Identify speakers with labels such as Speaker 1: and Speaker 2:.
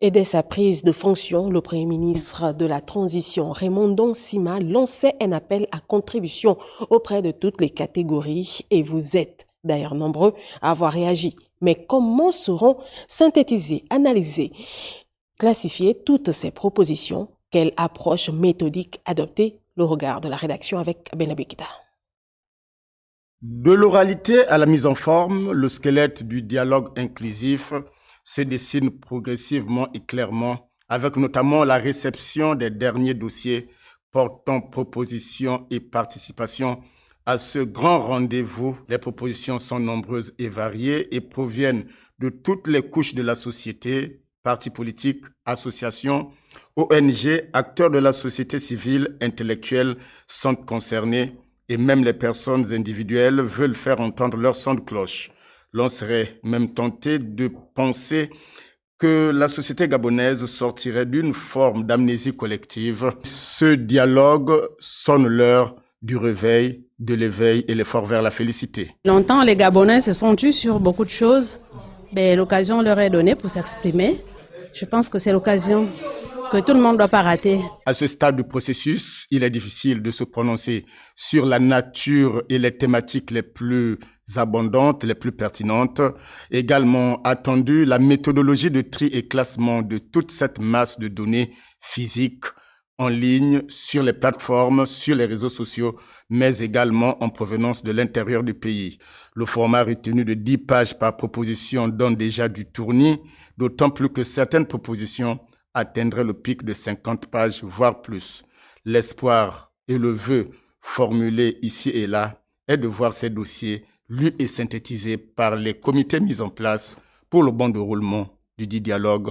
Speaker 1: Et dès sa prise de fonction, le Premier ministre de la Transition, Raymond Sima, lançait un appel à contribution auprès de toutes les catégories et vous êtes d'ailleurs nombreux à avoir réagi. Mais comment seront synthétisées, analysées, classifiées toutes ces propositions? Quelle approche méthodique adopter? Le regard de la rédaction avec Benabekita.
Speaker 2: De l'oralité à la mise en forme, le squelette du dialogue inclusif se dessine progressivement et clairement, avec notamment la réception des derniers dossiers portant propositions et participation à ce grand rendez-vous. Les propositions sont nombreuses et variées et proviennent de toutes les couches de la société, partis politiques, associations, ONG, acteurs de la société civile, intellectuels sont concernés et même les personnes individuelles veulent faire entendre leur son de cloche. L'on serait même tenté de penser que la société gabonaise sortirait d'une forme d'amnésie collective. Ce dialogue sonne l'heure du réveil, de l'éveil et l'effort vers la félicité.
Speaker 3: Longtemps, les Gabonais se sont tus sur beaucoup de choses. Mais l'occasion leur est donnée pour s'exprimer. Je pense que c'est l'occasion que tout le monde ne doit pas rater.
Speaker 2: À ce stade du processus, il est difficile de se prononcer sur la nature et les thématiques les plus abondantes, les plus pertinentes. Également attendu la méthodologie de tri et classement de toute cette masse de données physiques en ligne, sur les plateformes, sur les réseaux sociaux, mais également en provenance de l'intérieur du pays. Le format retenu de 10 pages par proposition donne déjà du tournis, d'autant plus que certaines propositions atteindrait le pic de 50 pages, voire plus. L'espoir et le vœu formulés ici et là est de voir ces dossiers lus et synthétisés par les comités mis en place pour le bon déroulement du dit dialogue.